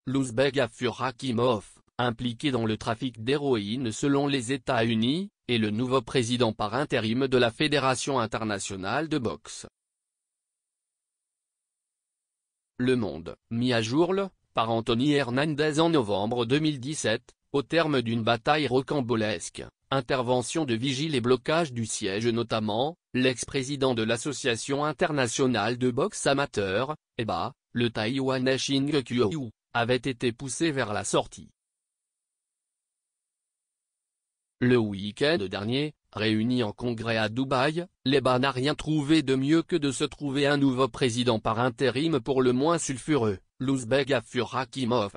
l'Ouzbek Gafur Rakhimov, impliqué dans le trafic d'héroïne selon les États-Unis, est le nouveau président par intérim de la Fédération internationale de boxe. Le Monde, mis à jour le, par Anthony Hernandez en novembre 2017, au terme d'une bataille rocambolesque, intervention de vigiles et blocage du siège notamment, l'ex-président de l'Association internationale de boxe amateur, EBA, le Taïwanais Ching Kuo, avait été poussé vers la sortie. Le week-end dernier, réuni en congrès à Dubaï, l'EBA n'a rien trouvé de mieux que de se trouver un nouveau président par intérim pour le moins sulfureux, l'Ouzbek Gafur Rakhimov.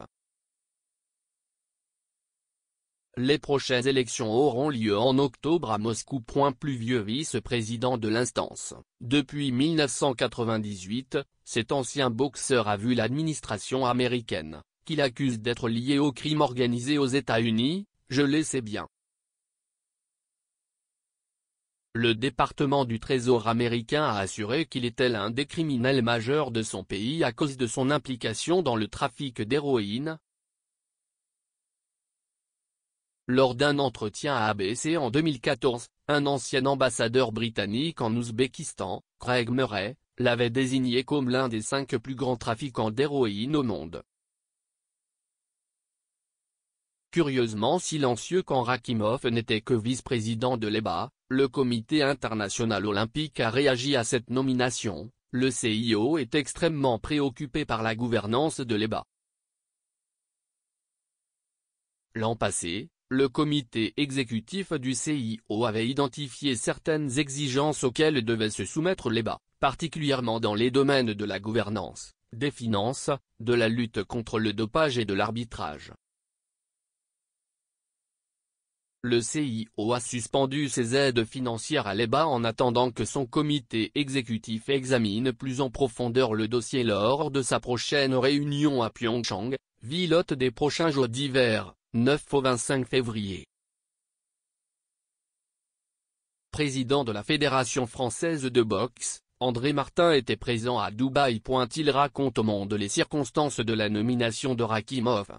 Les prochaines élections auront lieu en octobre à Moscou. Plus vieux vice-président de l'instance. Depuis 1998, cet ancien boxeur a vu l'administration américaine, qu'il accuse d'être lié au crime organisé aux États-Unis, je le sais bien. Le département du Trésor américain a assuré qu'il était l'un des criminels majeurs de son pays à cause de son implication dans le trafic d'héroïne. Lors d'un entretien à ABC en 2014, un ancien ambassadeur britannique en Ouzbékistan, Craig Murray, l'avait désigné comme l'un des 5 plus grands trafiquants d'héroïne au monde. Curieusement silencieux quand Rakhimov n'était que vice-président de l'EBA, le Comité international olympique a réagi à cette nomination. Le CIO est extrêmement préoccupé par la gouvernance de l'EBA. L'an passé, le comité exécutif du CIO avait identifié certaines exigences auxquelles devait se soumettre l'EBA, particulièrement dans les domaines de la gouvernance, des finances, de la lutte contre le dopage et de l'arbitrage. Le CIO a suspendu ses aides financières à l'EBA en attendant que son comité exécutif examine plus en profondeur le dossier lors de sa prochaine réunion à Pyeongchang, ville hôte des prochains Jeux d'hiver, 9 au 25 février. Président de la Fédération française de boxe, André Martin était présent à Dubaï. Il raconte au Monde les circonstances de la nomination de Rakhimov.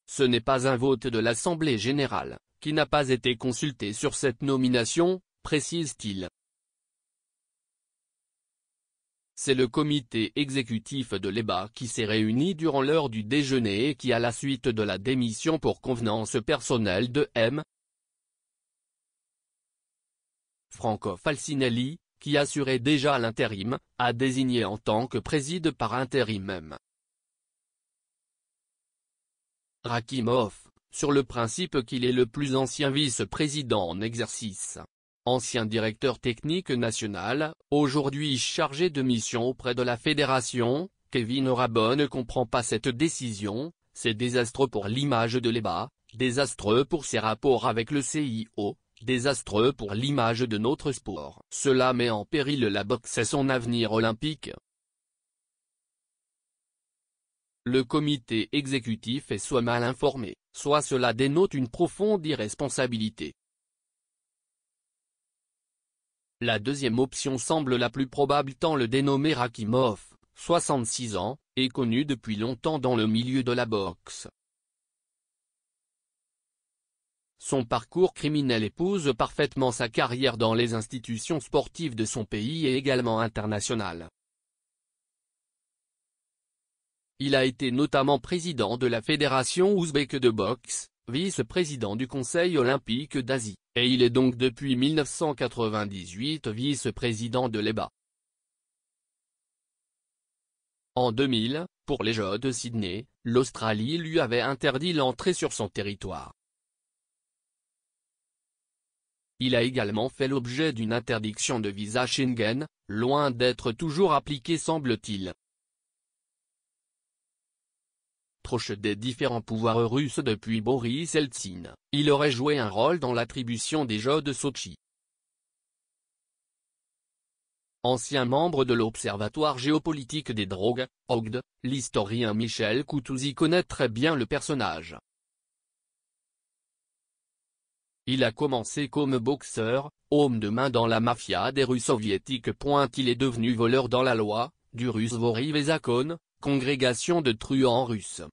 Ce n'est pas un vote de l'Assemblée générale, qui n'a pas été consulté sur cette nomination, précise-t-il. C'est le comité exécutif de l'EBA qui s'est réuni durant l'heure du déjeuner et qui à la suite de la démission pour convenance personnelle de M. Franco Falcinelli, qui assurait déjà l'intérim, a désigné en tant que président par intérim M. Rakhimov, sur le principe qu'il est le plus ancien vice-président en exercice. Ancien directeur technique national, aujourd'hui chargé de mission auprès de la fédération, Kevin Rabon ne comprend pas cette décision, c'est désastreux pour l'image de l'EBA, désastreux pour ses rapports avec le CIO, désastreux pour l'image de notre sport. Cela met en péril la boxe et son avenir olympique. Le comité exécutif est soit mal informé, soit cela dénote une profonde irresponsabilité. La deuxième option semble la plus probable tant le dénommé Rakhimov, 66 ans, est connu depuis longtemps dans le milieu de la boxe. Son parcours criminel épouse parfaitement sa carrière dans les institutions sportives de son pays et également internationales. Il a été notamment président de la Fédération ouzbèque de boxe, vice-président du Conseil olympique d'Asie, et il est donc depuis 1998 vice-président de l'EBA. En 2000, pour les Jeux de Sydney, l'Australie lui avait interdit l'entrée sur son territoire. Il a également fait l'objet d'une interdiction de visa Schengen, loin d'être toujours appliquée semble-t-il. Proche des différents pouvoirs russes depuis Boris Eltsine, il aurait joué un rôle dans l'attribution des Jeux de Sotchi. Ancien membre de l'Observatoire géopolitique des drogues, OGD, l'historien Michel Koutouzi connaît très bien le personnage. Il a commencé comme boxeur, homme de main dans la mafia des Russes soviétiques. Il est devenu voleur dans la loi, du russe Vori Vezakon, congrégation de truands russes, ...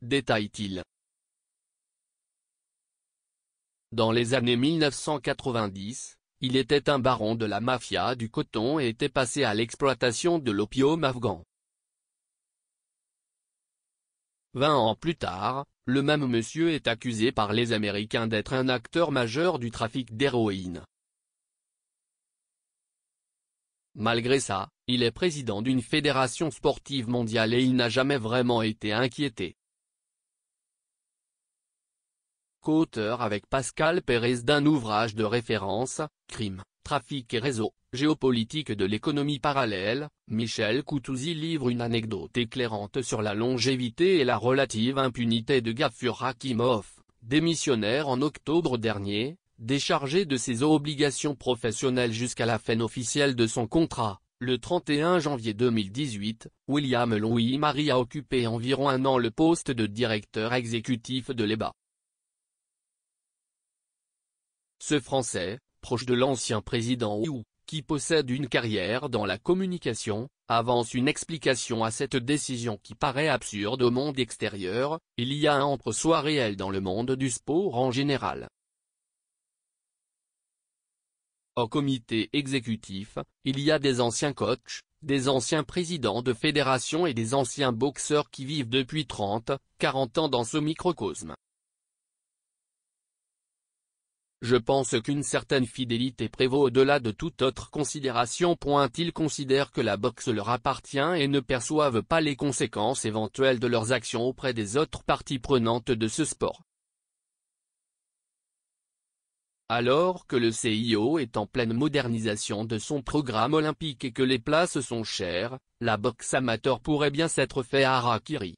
détaille-t-il. Dans les années 1990, il était un baron de la mafia du coton et était passé à l'exploitation de l'opium afghan. 20 ans plus tard, le même monsieur est accusé par les Américains d'être un acteur majeur du trafic d'héroïne. Malgré ça, il est président d'une fédération sportive mondiale et il n'a jamais vraiment été inquiété. Co-auteur avec Pascal Pérez d'un ouvrage de référence, Crime, trafic et réseaux, géopolitique de l'économie parallèle, Michel Coutouzi livre une anecdote éclairante sur la longévité et la relative impunité de Gafur Rakimov, démissionnaire en octobre dernier, déchargé de ses obligations professionnelles jusqu'à la fin officielle de son contrat. Le 31 janvier 2018, William Louis-Marie a occupé environ un an le poste de directeur exécutif de l'EBA. Ce Français, proche de l'ancien président ou qui possède une carrière dans la communication, avance une explication à cette décision qui paraît absurde au monde extérieur. Il y a un entre-soi réel dans le monde du sport en général. Au comité exécutif, il y a des anciens coachs, des anciens présidents de fédérations et des anciens boxeurs qui vivent depuis 30, 40 ans dans ce microcosme. Je pense qu'une certaine fidélité prévaut au-delà de toute autre considération. Ils considèrent que la boxe leur appartient et ne perçoivent pas les conséquences éventuelles de leurs actions auprès des autres parties prenantes de ce sport. Alors que le CIO est en pleine modernisation de son programme olympique et que les places sont chères, la boxe amateur pourrait bien s'être fait harakiri.